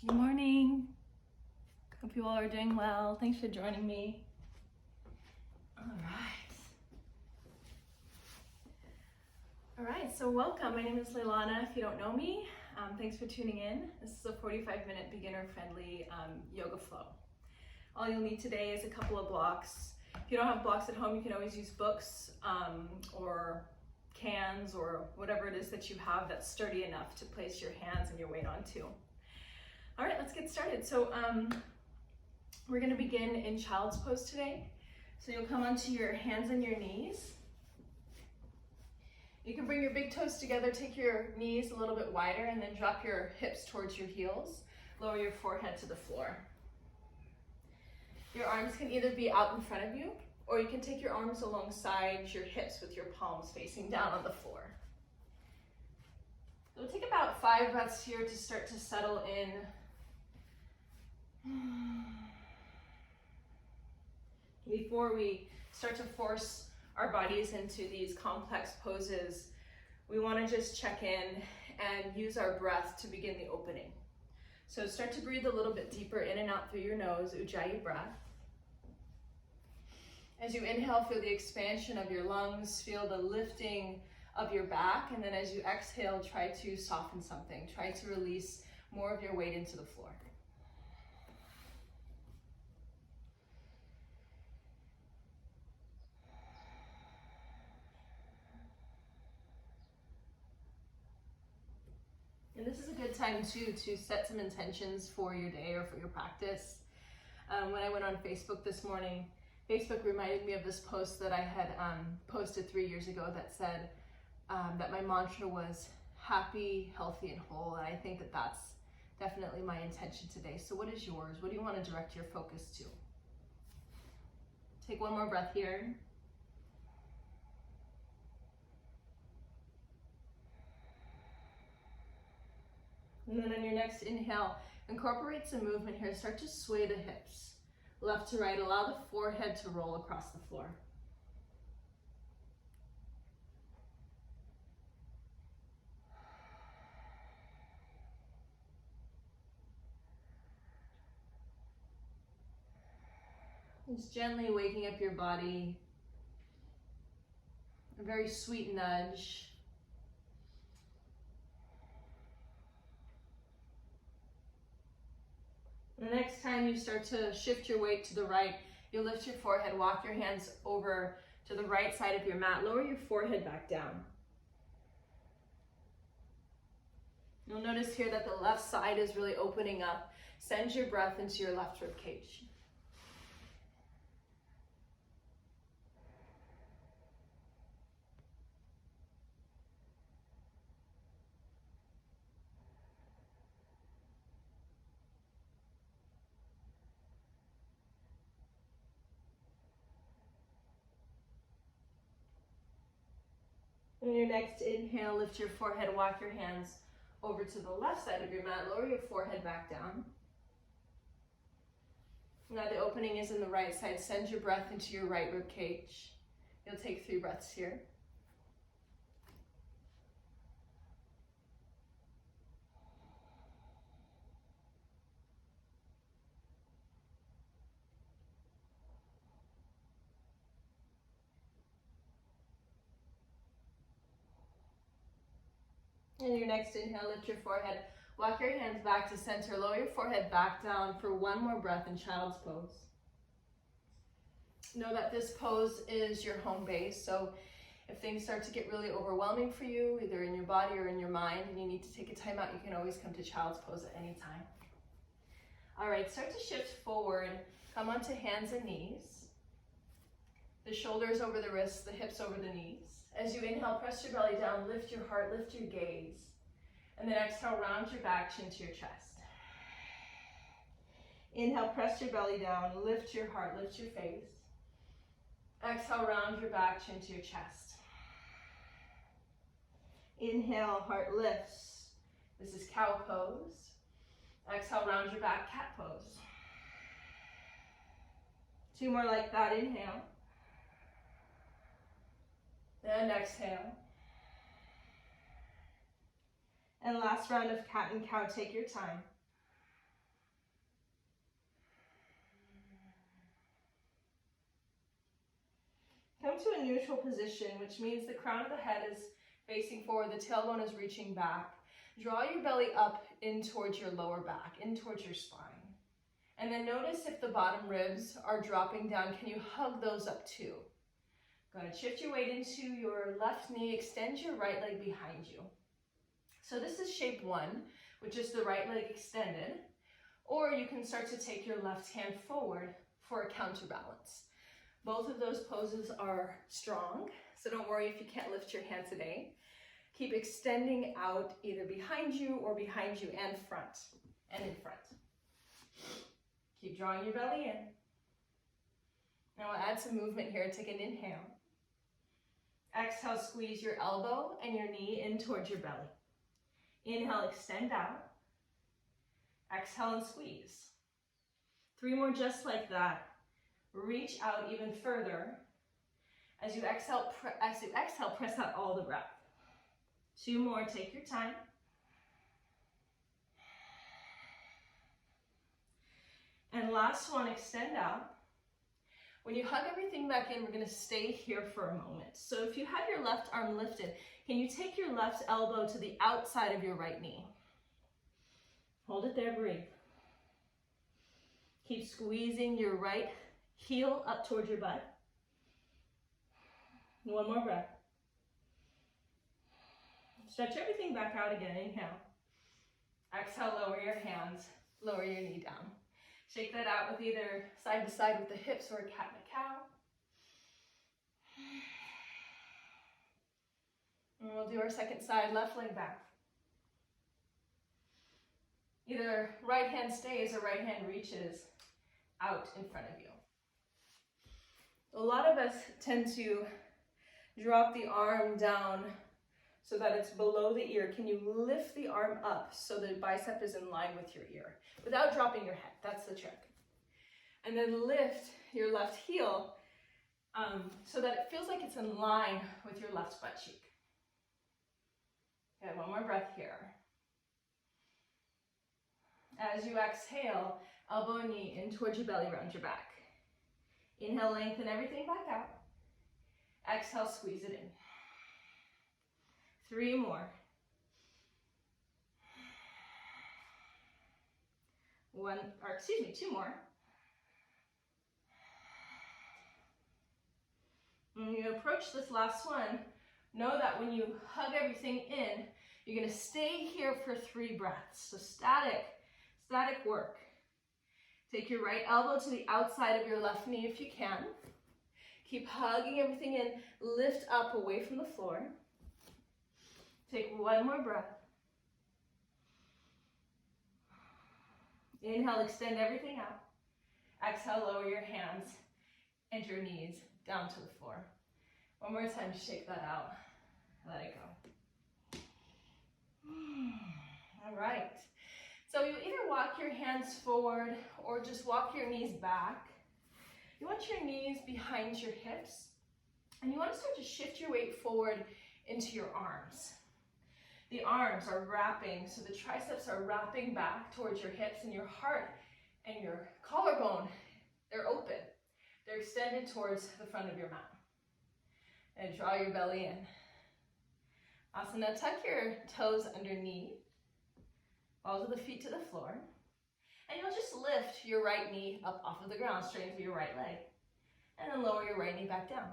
Good morning. Hope you all are doing well. Thanks for joining me. All right, so welcome. My name is Leilana. If you don't know me, thanks for tuning in. This is a 45-minute beginner-friendly yoga flow. All you'll need today is a couple of blocks. If you don't have blocks at home, you can always use books or cans or whatever it is that you have that's sturdy enough to place your hands and your weight onto. All right, let's get started. So we're gonna begin in child's pose today. So you'll come onto your hands and your knees. You can bring your big toes together, take your knees a little bit wider, and then drop your hips towards your heels. Lower your forehead to the floor. Your arms can either be out in front of you, or you can take your arms alongside your hips with your palms facing down on the floor. So we'll take about 5 breaths here to start to settle in. Before we start to force our bodies into these complex poses, we want to just check in and use our breath to begin the opening. So start to breathe a little bit deeper in and out through your nose, Ujjayi breath. As you inhale, feel the expansion of your lungs, feel the lifting of your back, and then as you exhale, try to soften something. Try to release more of your weight into the floor. And this is a good time too to set some intentions for your day or for your practice. When I went on Facebook this morning, Facebook reminded me of this post that I had posted 3 years ago that said that my mantra was happy, healthy, and whole. And I think that that's definitely my intention today. So what is yours? What do you want to direct your focus to? Take one more breath here. And then on your next inhale, incorporate some movement here. Start to sway the hips, left to right. Allow the forehead to roll across the floor. Just gently waking up your body. A very sweet nudge. The next time you start to shift your weight to the right, you'll lift your forehead, walk your hands over to the right side of your mat, lower your forehead back down. You'll notice here that the left side is really opening up. Send your breath into your left rib cage. On your next inhale, lift your forehead, walk your hands over to the left side of your mat, lower your forehead back down. Now the opening is in the right side. Send your breath into your right rib cage. You'll take 3 breaths here. And your next inhale, lift your forehead, walk your hands back to center, lower your forehead back down for one more breath in child's pose. Know that this pose is your home base, so if things start to get really overwhelming for you, either in your body or in your mind, and you need to take a time out, you can always come to child's pose at any time. All right, start to shift forward, come onto hands and knees. The shoulders over the wrists, the hips over the knees. As you inhale, press your belly down, lift your heart, lift your gaze. And then exhale, round your back, chin to your chest. Inhale, press your belly down, lift your heart, lift your face. Exhale, round your back, chin to your chest. Inhale, heart lifts. This is cow pose. Exhale, round your back, cat pose. 2 more like that, inhale. And exhale. And last round of cat and cow, take your time. Come to a neutral position, which means the crown of the head is facing forward, the tailbone is reaching back. Draw your belly up in towards your lower back, in towards your spine. And then notice if the bottom ribs are dropping down, can you hug those up too? Go ahead, shift your weight into your left knee, extend your right leg behind you. So this is shape 1, which is the right leg extended, or you can start to take your left hand forward for a counterbalance. Both of those poses are strong, so don't worry if you can't lift your hand today. Keep extending out either behind you and front and in front. Keep drawing your belly in. Now we'll add some movement here. Take an inhale. Exhale, squeeze your elbow and your knee in towards your belly. Inhale, extend out. Exhale and squeeze. 3 more just like that. Reach out even further. As you exhale, press out all the breath. 2 more, take your time. And last one, extend out. When you hug everything back in, we're going to stay here for a moment. So if you have your left arm lifted, can you take your left elbow to the outside of your right knee? Hold it there, breathe. Keep squeezing your right heel up towards your butt. 1 more breath. Stretch everything back out again, inhale. Exhale, lower your hands, lower your knee down. Shake that out with either side to side with the hips or a cat and a cow. And we'll do our second side, left leg back. Either right hand stays or right hand reaches out in front of you. A lot of us tend to drop the arm down so that it's below the ear. Can you lift the arm up so the bicep is in line with your ear without dropping your head? That's the trick. And then lift your left heel so that it feels like it's in line with your left butt cheek. Okay, 1 more breath here. As you exhale, elbow and knee in towards your belly, round your back. Inhale, lengthen everything back out. Exhale, squeeze it in. 3 more. 2 more. When you approach this last one, know that when you hug everything in, you're going to stay here for 3 breaths. So static work. Take your right elbow to the outside of your left knee if you can. Keep hugging everything in. Lift up away from the floor. Take 1 more breath. Inhale, extend everything out. Exhale, lower your hands and your knees down to the floor. 1 more time, shake that out. Let it go. All right. So you either walk your hands forward or just walk your knees back. You want your knees behind your hips, and you want to start to shift your weight forward into your arms. The arms are wrapping, so the triceps are wrapping back towards your hips, and your heart and your collarbone, they're open. They're extended towards the front of your mat. And draw your belly in. Asana, tuck your toes underneath. Balls of the feet to the floor. And you'll just lift your right knee up off of the ground, straight into your right leg. And then lower your right knee back down.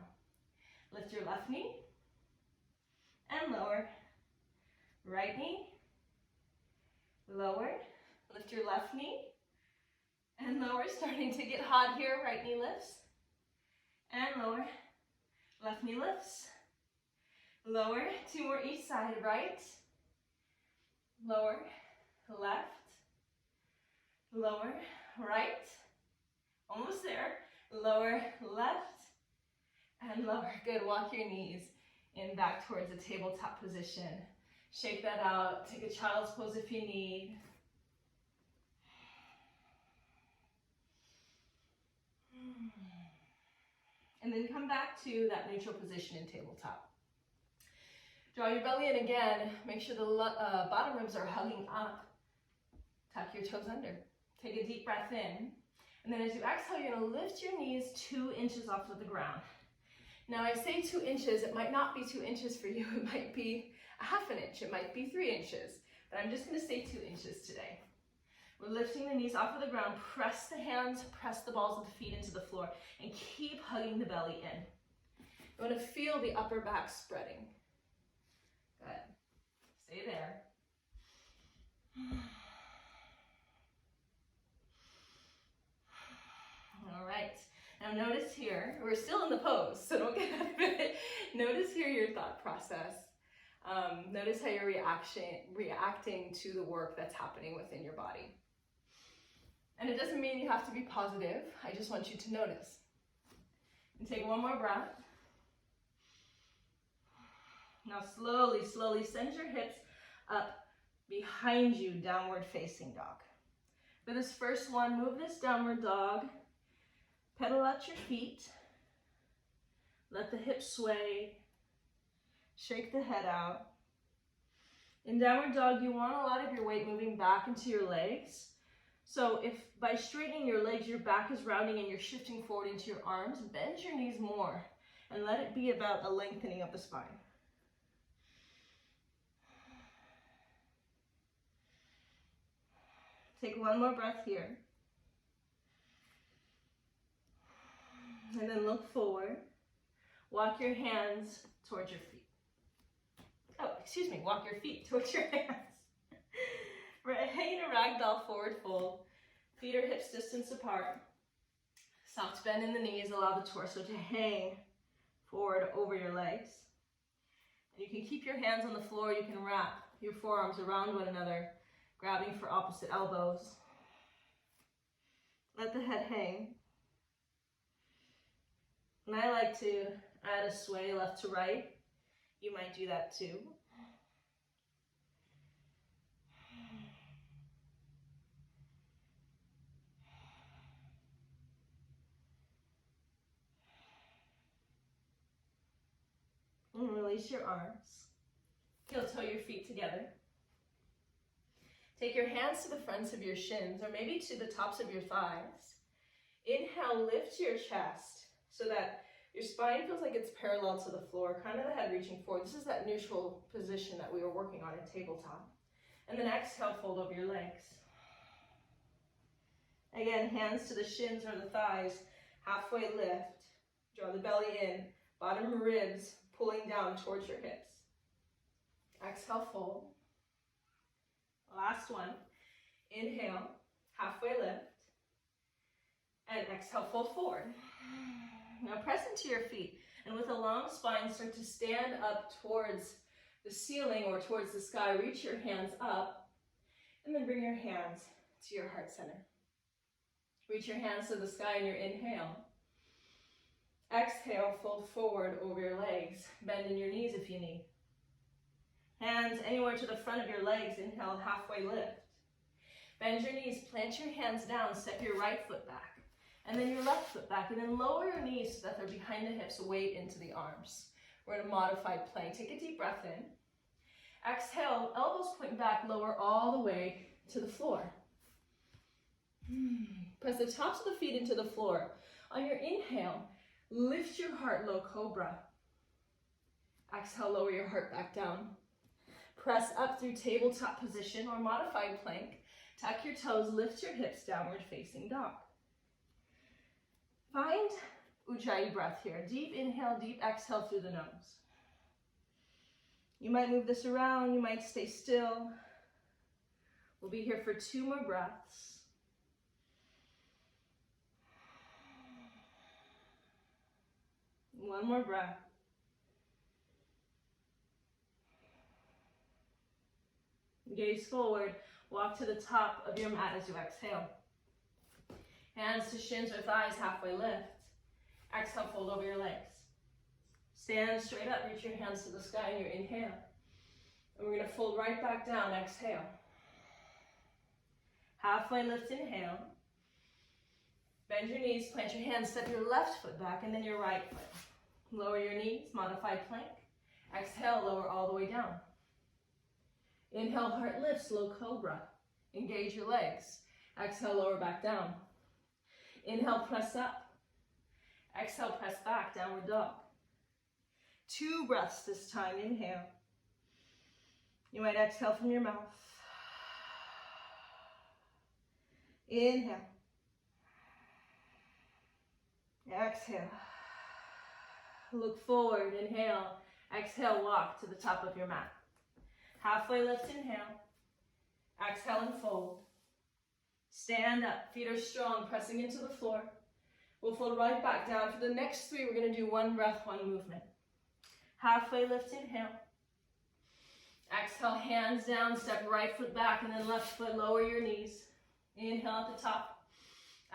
Lift your left knee. And lower. Right knee. Lower. Lift your left knee. And lower. Starting to get hot here. Right knee lifts. And lower. Left knee lifts. Lower. 2 more each side. Right. Lower. Left. Lower. Right. Almost there. Lower. Left. And lower. Good. Walk your knees in back towards a tabletop position. Shake that out. Take a child's pose if you need. And then come back to that neutral position in tabletop. Draw your belly in again. Make sure the bottom ribs are hugging up. Tuck your toes under. Take a deep breath in. And then as you exhale, you're going to lift your knees 2 inches off of the ground. Now I say 2 inches, it might not be 2 inches for you, it might be a half an inch, it might be 3 inches, but I'm just gonna say 2 inches today. We're lifting the knees off of the ground, press the hands, press the balls of the feet into the floor, and keep hugging the belly in. You wanna feel the upper back spreading. Good, stay there. All right, now notice here, we're still in the pose, so don't get out of it. Notice here your thought process. Notice how you're reacting to the work that's happening within your body. And it doesn't mean you have to be positive, I just want you to notice. And take one more breath. Now slowly, slowly send your hips up behind you, downward facing dog. For this first one, move this downward dog, pedal out your feet, let the hips sway, shake the head out. In downward dog, you want a lot of your weight moving back into your legs. So if by straightening your legs, your back is rounding and you're shifting forward into your arms, bend your knees more and let it be about a lengthening of the spine. Take one more breath here. And then look forward. Walk your hands towards your feet. Oh, excuse me, walk your feet towards your hands. Hang in a ragdoll forward fold. Feet are hips distance apart. Soft bend in the knees, allow the torso to hang forward over your legs. And you can keep your hands on the floor, you can wrap your forearms around one another, grabbing for opposite elbows. Let the head hang. And I like to add a sway left to right. You might do that too. And release your arms. Heel toe your feet together. Take your hands to the fronts of your shins or maybe to the tops of your thighs. Inhale, lift your chest so that your spine feels like it's parallel to the floor, kind of the head reaching forward. This is that neutral position that we were working on in tabletop. And then exhale, fold over your legs. Again, hands to the shins or the thighs, halfway lift. Draw the belly in, bottom ribs pulling down towards your hips. Exhale, fold. Last one. Inhale, halfway lift. And exhale, fold forward. Now press into your feet, and with a long spine, start to stand up towards the ceiling or towards the sky. Reach your hands up, and then bring your hands to your heart center. Reach your hands to the sky in your inhale. Exhale, fold forward over your legs. Bend in your knees if you need. Hands anywhere to the front of your legs. Inhale, halfway lift. Bend your knees, plant your hands down, step your right foot back. And then your left foot back, and then lower your knees so that they're behind the hips, weight into the arms. We're in a modified plank. Take a deep breath in. Exhale, elbows point back, lower all the way to the floor. Press the tops of the feet into the floor. On your inhale, lift your heart, low cobra. Exhale, lower your heart back down. Press up through tabletop position or modified plank. Tuck your toes, lift your hips, downward facing dog. Find Ujjayi breath here. Deep inhale, deep exhale through the nose. You might move this around, you might stay still. We'll be here for 2 more breaths. One more breath. Gaze forward, walk to the top of your mat as you exhale. Hands to shins or thighs, halfway lift. Exhale, fold over your legs. Stand straight up, reach your hands to the sky in your inhale. And we're gonna fold right back down, exhale. Halfway lift, inhale. Bend your knees, plant your hands, step your left foot back and then your right foot. Lower your knees, modified plank. Exhale, lower all the way down. Inhale, heart lifts, low cobra. Engage your legs. Exhale, lower back down. Inhale, press up. Exhale, press back, downward dog. 2 breaths this time. Inhale. You might exhale from your mouth. Inhale. Exhale. Look forward. Inhale. Exhale, walk to the top of your mat. Halfway lift, inhale. Exhale and fold. Stand up. Feet are strong, pressing into the floor. We'll fold right back down. For the next 3, we're going to do 1 breath, 1 movement. Halfway lift, inhale. Exhale, hands down, step right foot back, and then left foot, lower your knees. Inhale at the top.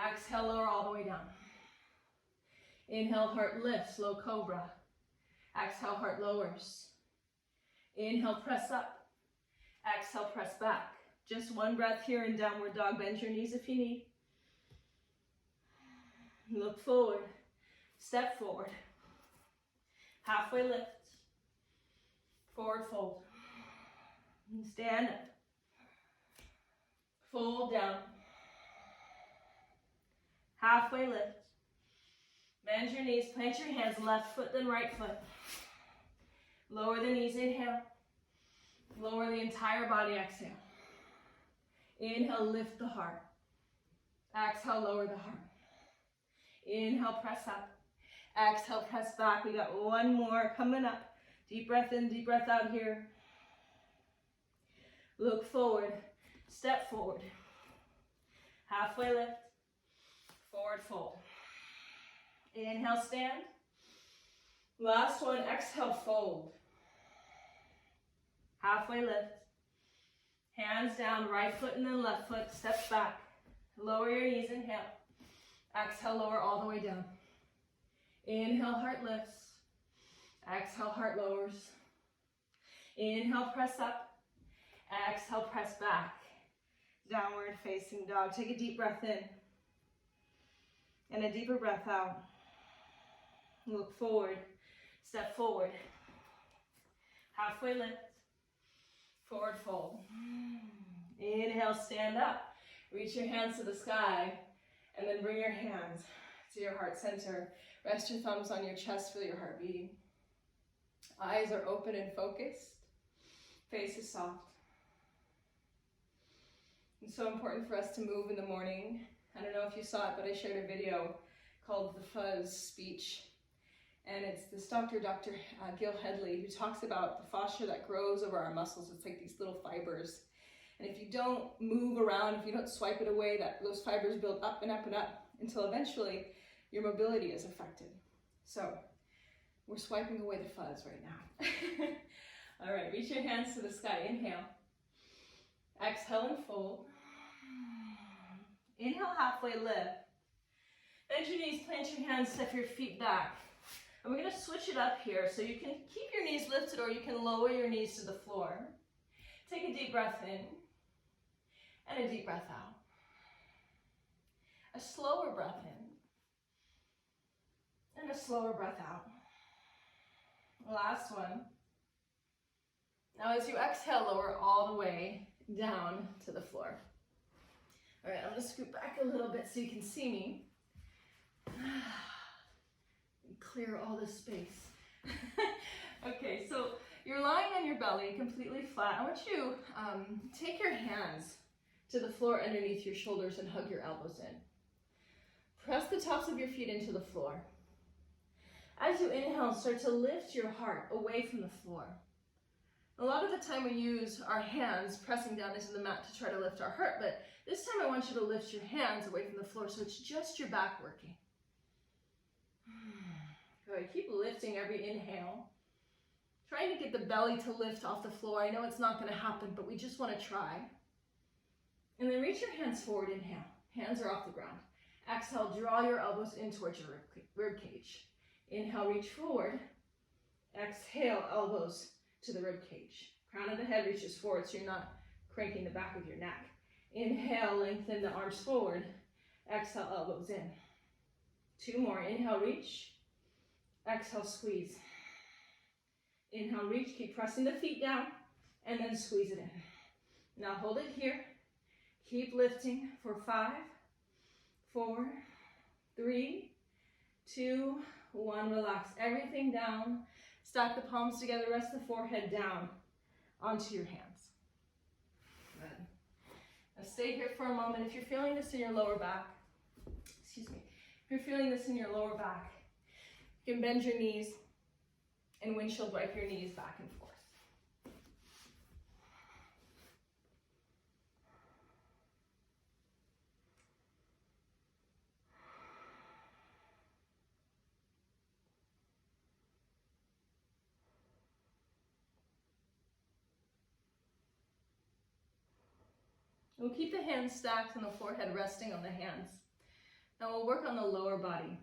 Exhale, lower all the way down. Inhale, heart lifts, low cobra. Exhale, heart lowers. Inhale, press up. Exhale, press back. Just 1 breath here in downward dog. Bend your knees if you need. Look forward. Step forward. Halfway lift. Forward fold. Stand up. Fold down. Halfway lift. Bend your knees, plant your hands, left foot then right foot. Lower the knees, inhale. Lower the entire body, exhale. Inhale, lift the heart. Exhale, lower the heart. Inhale, press up. Exhale, press back. We got 1 more coming up. Deep breath in, deep breath out here. Look forward, step forward. Halfway lift, forward fold. Inhale, stand. Last one, exhale, fold. Halfway lift. Hands down, right foot and then left foot, step back. Lower your knees, inhale. Exhale, lower all the way down. Inhale, heart lifts. Exhale, heart lowers. Inhale, press up. Exhale, press back. Downward facing dog. Take a deep breath in. And a deeper breath out. Look forward. Step forward. Halfway lift. Forward fold. Inhale, stand up. Reach your hands to the sky. And then bring your hands to your heart center. Rest your thumbs on your chest, feel your heart beating. Eyes are open and focused. Face is soft. It's so important for us to move in the morning. I don't know if you saw it, but I shared a video called The Fuzz Speech. And it's this Dr. Gil Hedley, who talks about the fascia that grows over our muscles. It's like these little fibers. And if you don't move around, if you don't swipe it away, those fibers build up and up and up until eventually your mobility is affected. So we're swiping away the fuzz right now. All right, reach your hands to the sky. Inhale. Exhale and fold. Inhale, halfway lift. Bend your knees, plant your hands, step your feet back. And we're going to switch it up here, so you can keep your knees lifted or you can lower your knees to the floor. Take a deep breath in and a deep breath out. A slower breath in and a slower breath out. Last one. Now as you exhale, lower all the way down to the floor. All right, I'm going to scoot back a little bit so you can see me. Clear all this space. Okay, so you're lying on your belly, completely flat. I want you to take your hands to the floor underneath your shoulders and hug your elbows in. Press the tops of your feet into the floor. As you inhale, start to lift your heart away from the floor. A lot of the time we use our hands pressing down into the mat to try to lift our heart, but this time I want you to lift your hands away from the floor so it's just your back working. Good, keep lifting every inhale. Trying to get the belly to lift off the floor. I know it's not going to happen, but we just want to try. And then reach your hands forward, inhale. Hands are off the ground. Exhale, draw your elbows in towards your rib cage. Inhale, reach forward. Exhale, elbows to the rib cage. Crown of the head reaches forward so you're not cranking the back of your neck. Inhale, lengthen the arms forward. Exhale, elbows in. 2 more. Inhale, reach. Exhale, squeeze. Inhale, reach. Keep pressing the feet down and then squeeze it in. Now hold it here. Keep lifting for 5, 4, 3, 2, 1. Relax everything down. Stack the palms together, rest the forehead down onto your hands. Good. Now stay here for a moment. If you're feeling this in your lower back, excuse me, if you're feeling this in your lower back, you can bend your knees and windshield wipe your knees back and forth. We'll keep the hands stacked and the forehead resting on the hands. Now we'll work on the lower body.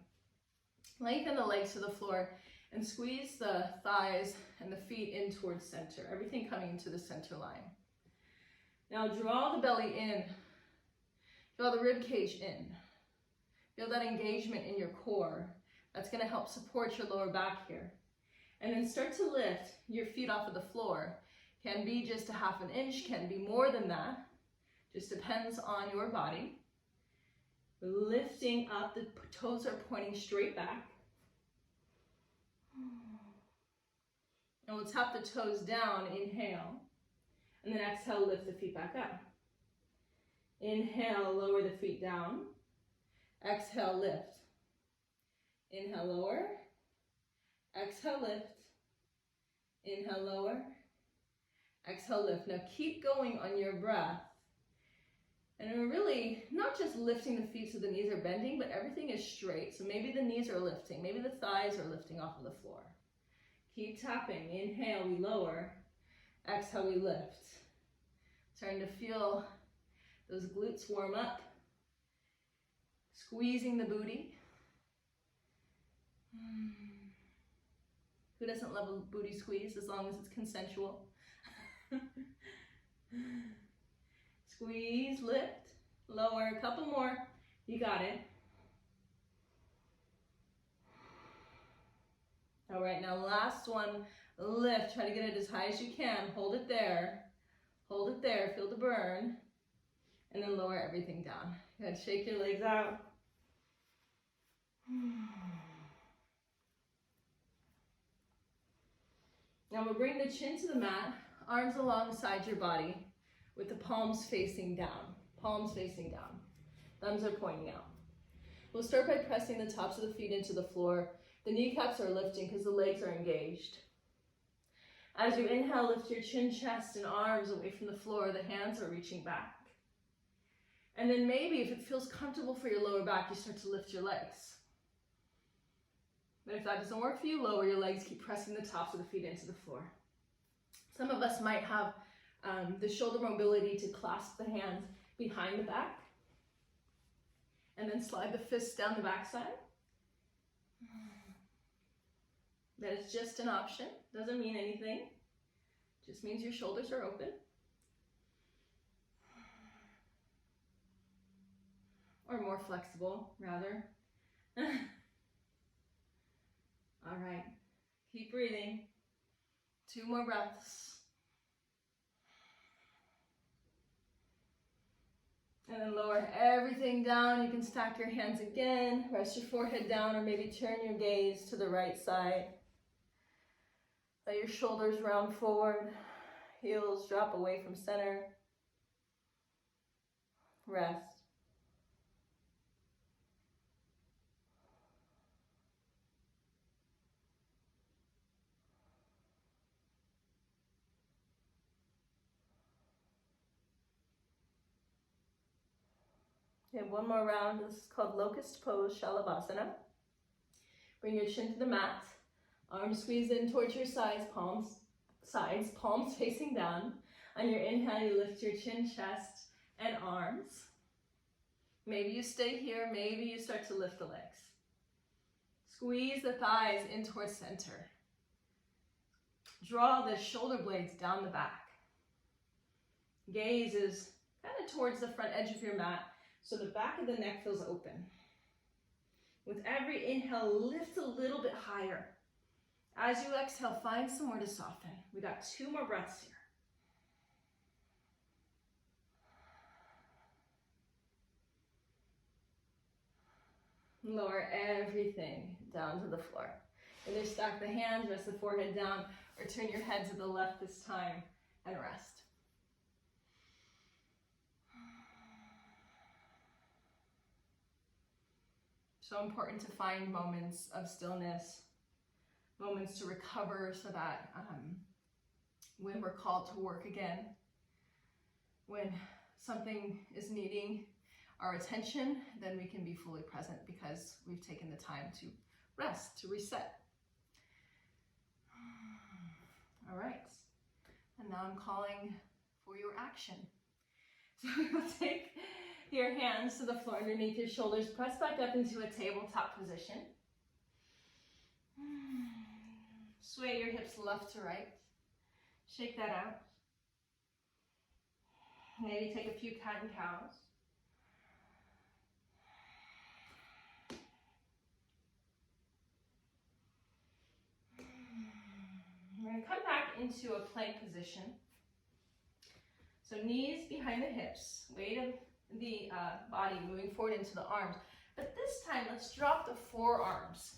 Lengthen the legs to the floor and squeeze the thighs and the feet in towards center, everything coming into the center line. Now draw the belly in, draw the rib cage in. Feel that engagement in your core. That's going to help support your lower back here. And then start to lift your feet off of the floor. Can be just a half an inch, can be more than that. Just depends on your body. Lifting up, the toes are pointing straight back. And we'll tap the toes down, inhale. And then exhale, lift the feet back up. Inhale, lower the feet down. Exhale, lift. Inhale, lower. Exhale, lift. Inhale, lower. Exhale, lift. Now keep going on your breath. And we're really not just lifting the feet so the knees are bending, but everything is straight. So maybe the knees are lifting, maybe the thighs are lifting off of the floor. Keep tapping. Inhale, we lower. Exhale, we lift. Starting to feel those glutes warm up. Squeezing the booty. Who doesn't love a booty squeeze as long as it's consensual? Squeeze, lift, lower, a couple more. You got it. All right, now last one, lift. Try to get it as high as you can. Hold it there. Hold it there. Feel the burn. And then lower everything down. Good. Shake your legs out. Now we'll bring the chin to the mat, arms alongside your body with the palms facing down. Palms facing down. Thumbs are pointing out. We'll start by pressing the tops of the feet into the floor. The kneecaps are lifting because the legs are engaged. As you inhale, lift your chin, chest, and arms away from the floor. The hands are reaching back. And then maybe if it feels comfortable for your lower back, you start to lift your legs. But if that doesn't work for you, lower your legs. Keep pressing the tops of the feet into the floor. Some of us might have the shoulder mobility to clasp the hands behind the back. And then slide the fists down the backside. That is just an option. Doesn't mean anything. Just means your shoulders are open. Or more flexible, rather. All right. Keep breathing. 2 more breaths. And then lower everything down. You can stack your hands again. Rest your forehead down or maybe turn your gaze to the right side. Let your shoulders round forward. Heels drop away from center. Rest. Okay, one more round. This is called Locust Pose, Shalabhasana. Bring your chin to the mat. Arms squeeze in towards your sides, palms facing down. On your inhale, you lift your chin, chest, and arms. Maybe you stay here, maybe you start to lift the legs. Squeeze the thighs in towards center. Draw the shoulder blades down the back. Gaze is kind of towards the front edge of your mat, so the back of the neck feels open. With every inhale, lift a little bit higher. As you exhale, find somewhere to soften. We got 2 more breaths here. Lower everything down to the floor. Either stack the hands, rest the forehead down, or turn your head to the left this time and rest. So important to find moments of stillness, moments to recover so that when we're called to work again, when something is needing our attention, then we can be fully present because we've taken the time to rest, to reset. All right, and now I'm calling for your action. So you'll take your hands to the floor underneath your shoulders, press back up into a tabletop position. Sway your hips left to right. Shake that out. Maybe take a few cat and cows. We're going to come back into a plank position. So knees behind the hips, weight of the body moving forward into the arms. But this time, let's drop the forearms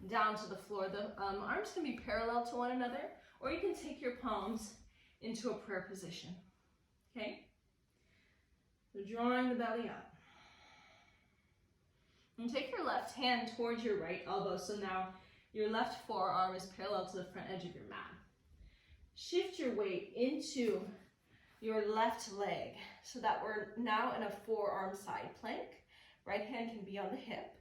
down to the floor. The arms can be parallel to one another, or you can take your palms into a prayer position. Okay? So drawing the belly up. And take your left hand towards your right elbow. So now your left forearm is parallel to the front edge of your mat. Shift your weight into your left leg so that we're now in a forearm side plank. Right hand can be on the hip.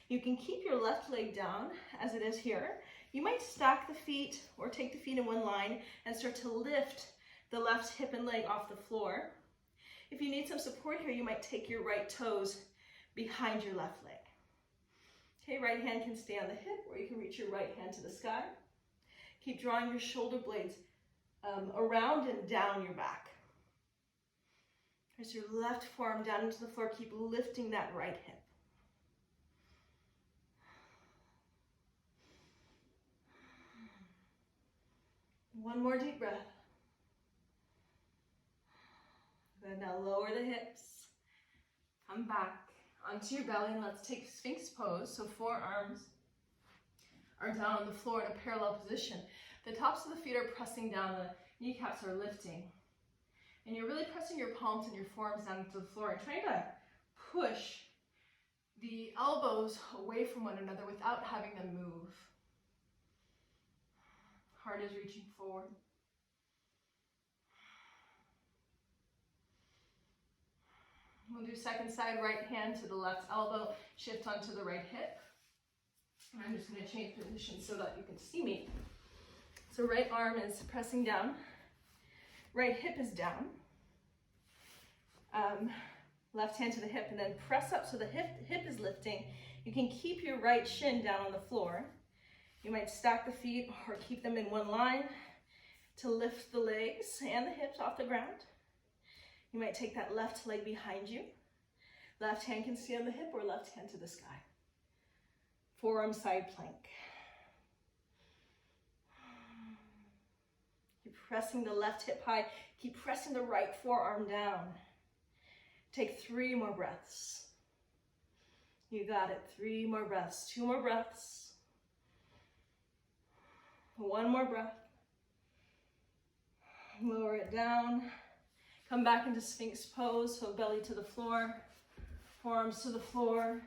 You can keep your left leg down as it is here. You might stack the feet or take the feet in one line and start to lift the left hip and leg off the floor. If you need some support here, you might take your right toes behind your left leg. Okay, right hand can stay on the hip, or you can reach your right hand to the sky. Keep drawing your shoulder blades around and down your back. As your left forearm down into the floor, keep lifting that right hip. One more deep breath. Good, now lower the hips. Come back onto your belly and let's take Sphinx pose. So forearms are down on the floor in a parallel position. The tops of the feet are pressing down, the kneecaps are lifting. And you're really pressing your palms and your forearms down to the floor and trying to push the elbows away from one another without having them move. Heart is reaching forward. We'll do second side, right hand to the left elbow, shift onto the right hip. And I'm just going to change position so that you can see me. So right arm is pressing down, right hip is down. Left hand to the hip and then press up so the hip is lifting. You can keep your right shin down on the floor. You might stack the feet or keep them in one line to lift the legs and the hips off the ground. You might take that left leg behind you. Left hand can stay on the hip or left hand to the sky. Forearm side plank. Keep pressing the left hip high. Keep pressing the right forearm down. Take 3 more breaths. You got it. 3 more breaths. 2 more breaths. 1 more breath. Lower it down. Come back into Sphinx pose, so belly to the floor, forearms to the floor.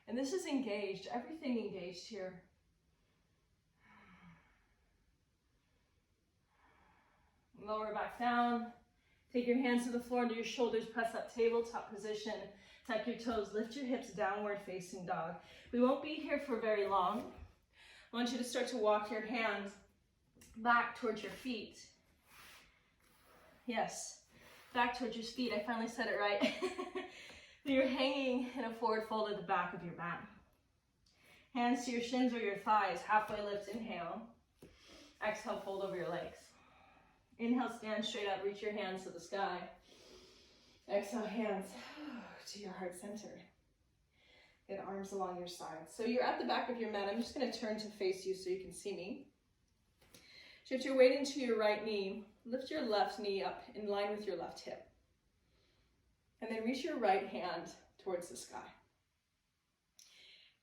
And this is engaged, everything engaged here. Lower back down. Take your hands to the floor, do your shoulders, press up, tabletop position. Tuck your toes, lift your hips, downward facing dog. We won't be here for very long. I want you to start to walk your hands back towards your feet. Yes. Back towards your feet. I finally said it right. You're hanging in a forward fold at the back of your mat. Hands to your shins or your thighs. Halfway lift, inhale. Exhale, fold over your legs. Inhale, stand straight up. Reach your hands to the sky. Exhale, hands to your heart center. Get arms along your sides. So you're at the back of your mat. I'm just going to turn to face you so you can see me. Shift your weight into your right knee. Lift your left knee up in line with your left hip. And then reach your right hand towards the sky.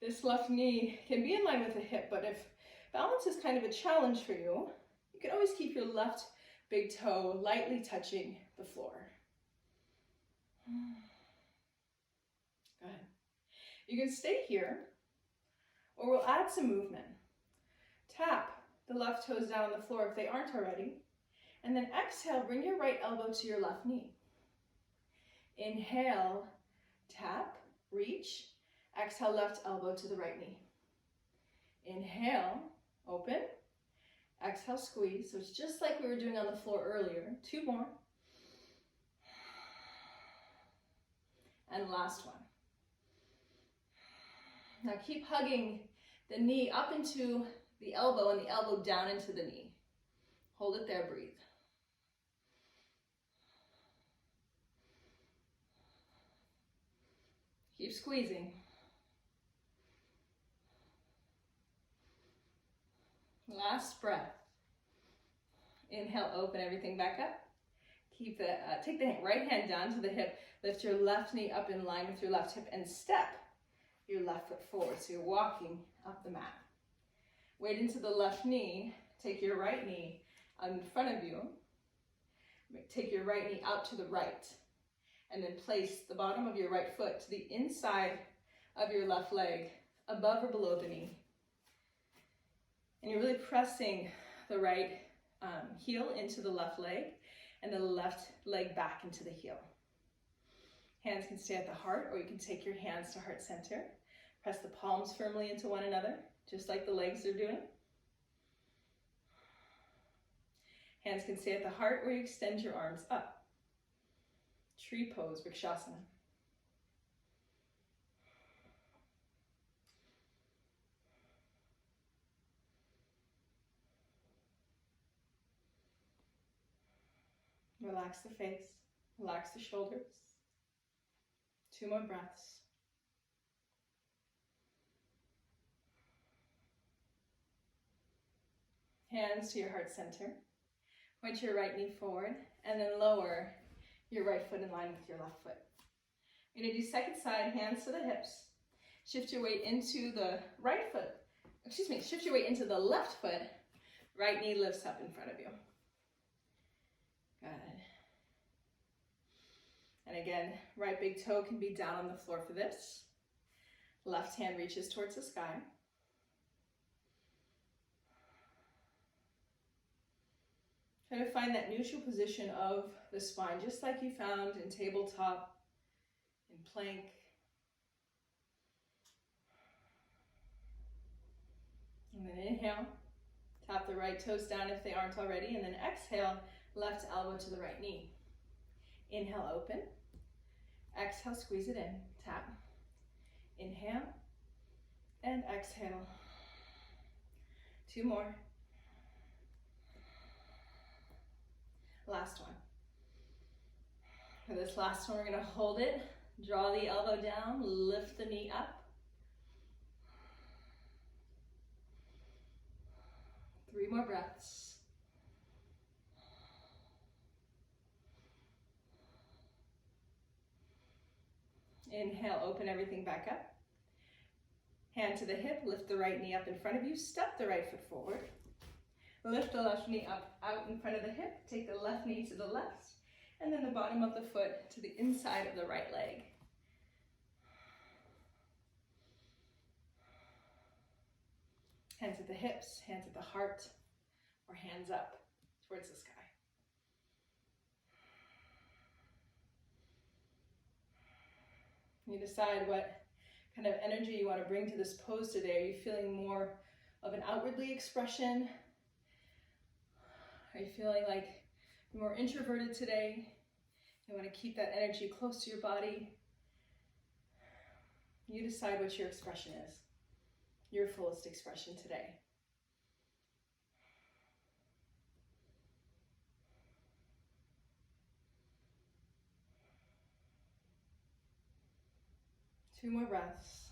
This left knee can be in line with the hip, but if balance is kind of a challenge for you, you can always keep your left big toe lightly touching the floor. Good. You can stay here, or we'll add some movement. Tap the left toes down on the floor if they aren't already, and then exhale, bring your right elbow to your left knee. Inhale, tap, reach. Exhale, left elbow to the right knee. Inhale, open. Exhale, squeeze. So it's just like we were doing on the floor earlier. 2 more. And last one. Now keep hugging the knee up into the elbow and the elbow down into the knee. Hold it there, breathe. Keep squeezing. Last breath. Inhale, open everything back up. Keep the take the right hand down to the hip. Lift your left knee up in line with your left hip and step your left foot forward. So you're walking up the mat. Weight into the left knee. Take your right knee in front of you. Take your right knee out to the right. And then place the bottom of your right foot to the inside of your left leg, above or below the knee. And you're really pressing the right heel into the left leg and the left leg back into the heel. Hands can stay at the heart, or you can take your hands to heart center. Press the palms firmly into one another, just like the legs are doing. Hands can stay at the heart, or you extend your arms up. Tree pose, Vrikshasana. Relax the face, relax the shoulders. 2 more breaths. Hands to your heart center. Point your right knee forward and then lower your right foot in line with your left foot. You're going to do second side, hands to the hips. Shift your weight into the right foot. Shift your weight into the left foot. Right knee lifts up in front of you. Good. And again, right big toe can be down on the floor for this. Left hand reaches towards the sky. Try to find that neutral position of the spine, just like you found in tabletop, in plank. And then inhale, tap the right toes down if they aren't already, and then exhale, left elbow to the right knee. Inhale, open. Exhale, squeeze it in. Tap. Inhale and exhale. 2 more. Last one. For this last one, we're going to hold it. Draw the elbow down, lift the knee up. 3 more breaths. Inhale, open everything back up. Hand to the hip, lift the right knee up in front of you, step the right foot forward. Lift the left knee up out in front of the hip, take the left knee to the left, and then the bottom of the foot to the inside of the right leg. Hands at the hips, hands at the heart, or hands up towards the sky. You decide what kind of energy you want to bring to this pose today. Are you feeling more of an outwardly expression? Are you feeling like you're more introverted today? You want to keep that energy close to your body? You decide what your expression is, your fullest expression today. Two more breaths.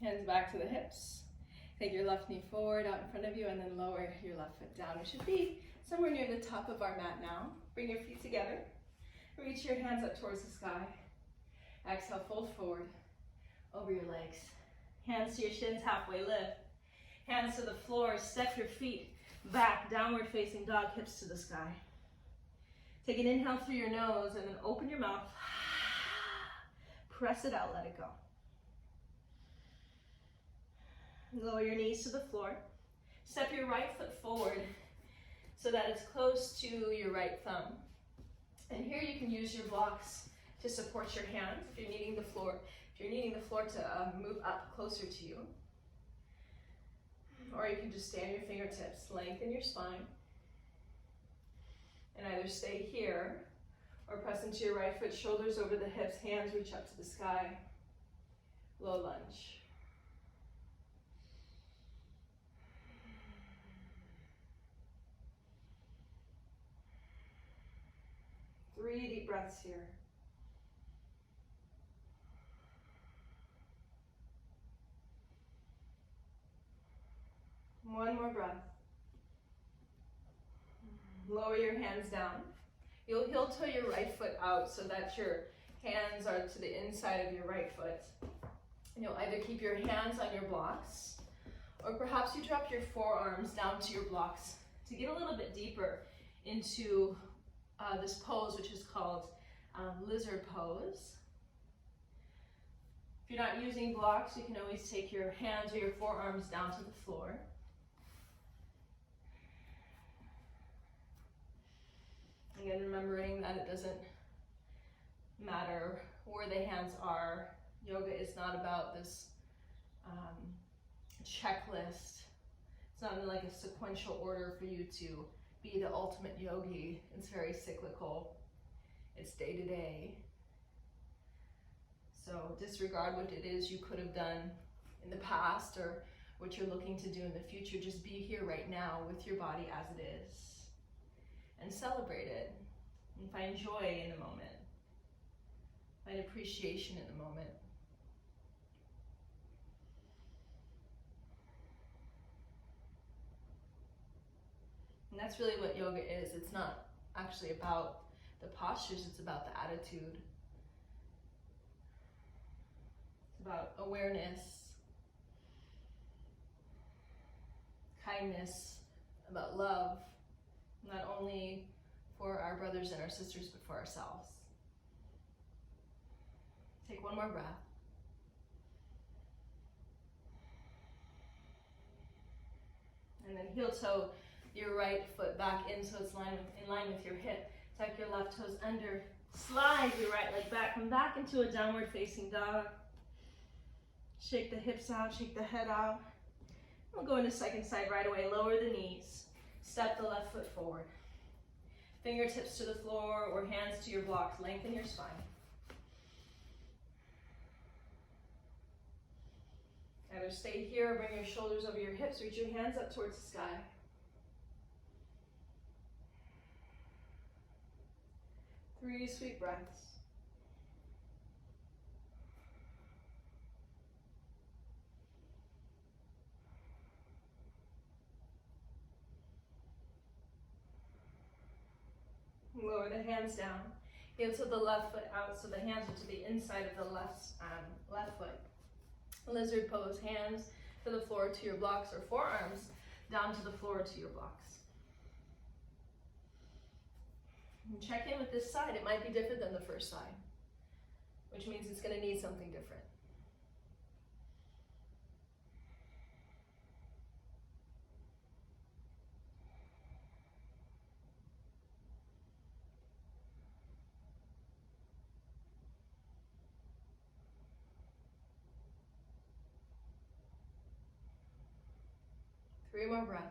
Hands back to the hips. Take your left knee forward out in front of you and then lower your left foot down. We should be somewhere near the top of our mat now. Bring your feet together. Reach your hands up towards the sky. Exhale, fold forward over your legs. Hands to your shins, halfway lift. Hands to the floor, step your feet back, downward facing dog, hips to the sky. Take an inhale through your nose and then open your mouth. Press it out, let it go. Lower your knees to the floor. Step your right foot forward so that it's close to your right thumb. And here you can use your blocks to support your hands if you're needing the floor. If you're needing the floor to move up closer to you. Or you can just stay on your fingertips, lengthen your spine. And either stay here or press into your right foot, shoulders over the hips, hands reach up to the sky. Low lunge. Three deep breaths here. One more breath. Lower your hands down. You'll heel toe your right foot out so that your hands are to the inside of your right foot. And you'll either keep your hands on your blocks, or perhaps you drop your forearms down to your blocks to get a little bit deeper into this pose, which is called lizard pose. If you're not using blocks, you can always take your hands or your forearms down to the floor. Again, remembering that it doesn't matter where the hands are. Yoga is not about this checklist. It's not like a sequential order for you to be the ultimate yogi. It's very cyclical. It's day to day. So disregard what it is you could have done in the past or what you're looking to do in the future. Just be here right now with your body as it is. And celebrate it, and find joy in the moment, find appreciation in the moment. And that's really what yoga is. It's not actually about the postures, it's about the attitude. It's about awareness, kindness, about love. Not only for our brothers and our sisters, but for ourselves. Take one more breath. And then heel toe your right foot back in so it's in line with your hip. Tuck your left toes under. Slide your right leg back. Come back into a downward facing dog. Shake the hips out, shake the head out. We'll go into second side right away. Lower the knees. Step the left foot forward. Fingertips to the floor or hands to your blocks. Lengthen your spine. Either stay here or bring your shoulders over your hips. Reach your hands up towards the sky. Three sweet breaths. Lower the hands down. Heel to the left foot out so the hands are to the inside of the left foot. Lizard pose, hands to the floor to your blocks or forearms down to the floor to your blocks. And check in with this side. It might be different than the first side, which means it's going to need something different. Three more breaths.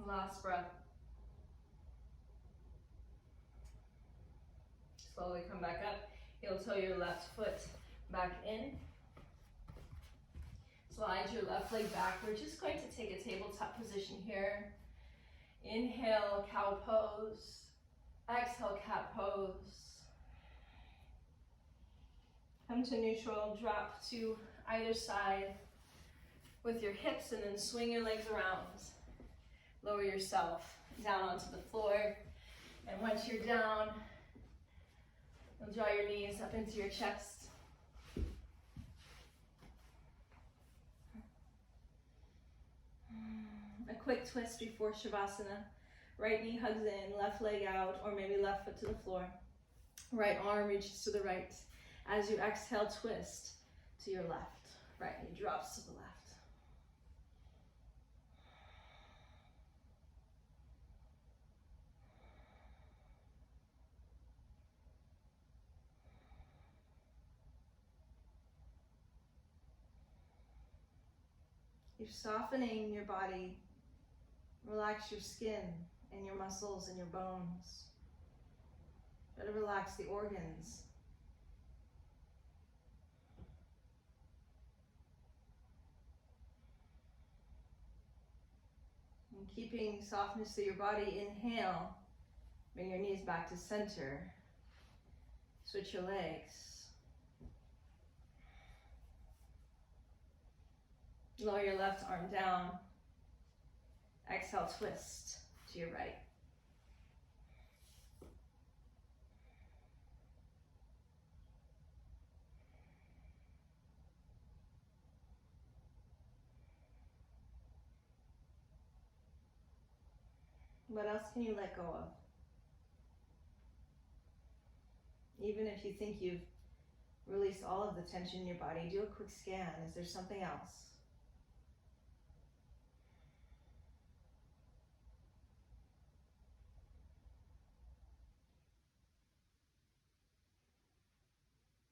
Last breath. Slowly come back up. Heel toe your left foot back in. Slide your left leg back. We're just going to take a tabletop position here. Inhale, cow pose. Exhale, cat pose. Come to neutral, drop to either side with your hips, and then swing your legs around. Lower yourself down onto the floor. And once you're down, you'll draw your knees up into your chest. A quick twist before Shavasana. Right knee hugs in, left leg out, or maybe left foot to the floor. Right arm reaches to the right. As you exhale, twist to your left. Right knee drops to the left. You're softening your body. Relax your skin and your muscles and your bones. Try to relax the organs. And keeping softness to your body, inhale. Bring your knees back to center. Switch your legs. Lower your left arm down. Exhale, twist to your right. What else can you let go of? Even if you think you've released all of the tension in your body, do a quick scan. Is there something else?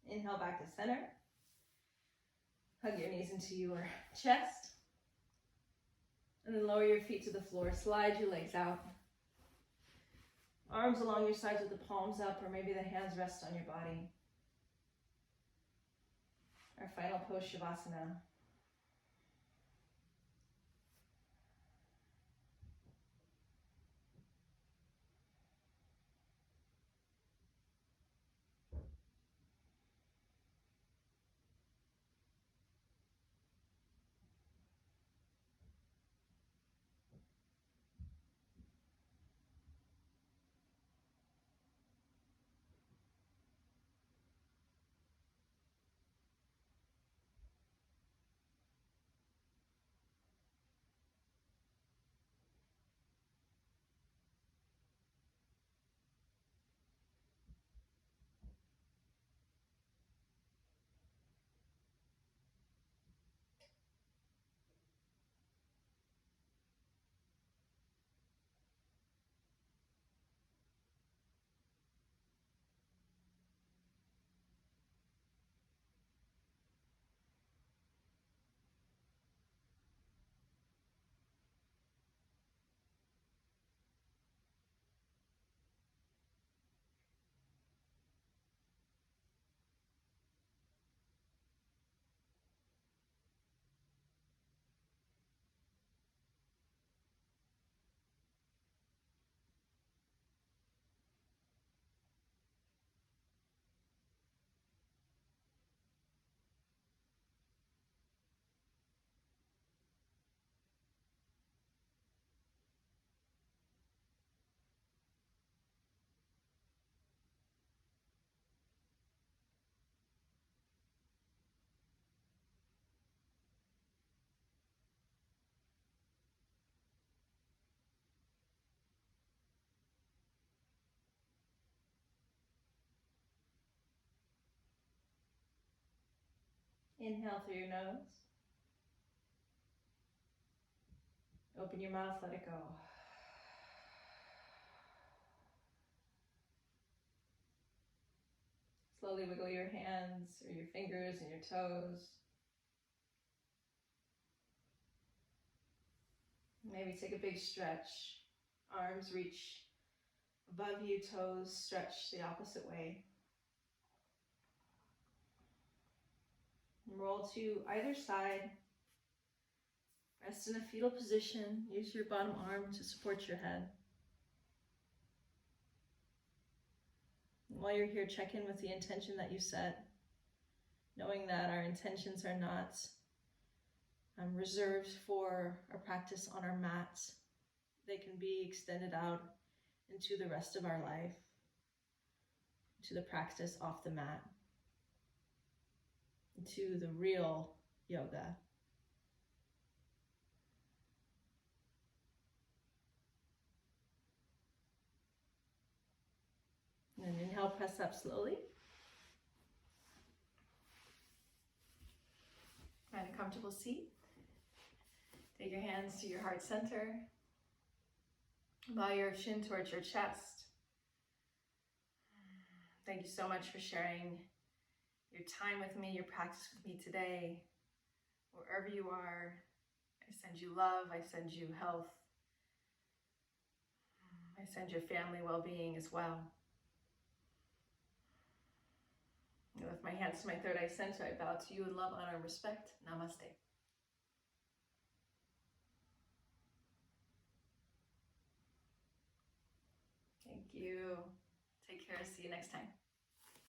Inhale back to center. Hug your knees into your chest. And then lower your feet to the floor. Slide your legs out. Arms along your sides with the palms up, or maybe the hands rest on your body. Our final pose, Shavasana. Inhale through your nose. Open your mouth, let it go. Slowly wiggle your hands or your fingers and your toes. Maybe take a big stretch. Arms reach above you, toes stretch the opposite way. Roll to either side. Rest in a fetal position. Use your bottom arm to support your head. And while you're here, check in with the intention that you set, knowing that our intentions are not reserved for our practice on our mats. They can be extended out into the rest of our life, to the practice off the mat, to the real yoga. And inhale, press up slowly. Find a comfortable seat. Take your hands to your heart center. Bow your chin towards your chest. Thank you so much for sharing your time with me, your practice with me today. Wherever you are, I send you love, I send you health. I send your family well-being as well. And with my hands to my third eye center, I bow to you in love, honor, and respect. Namaste. Thank you. Take care. See you next time.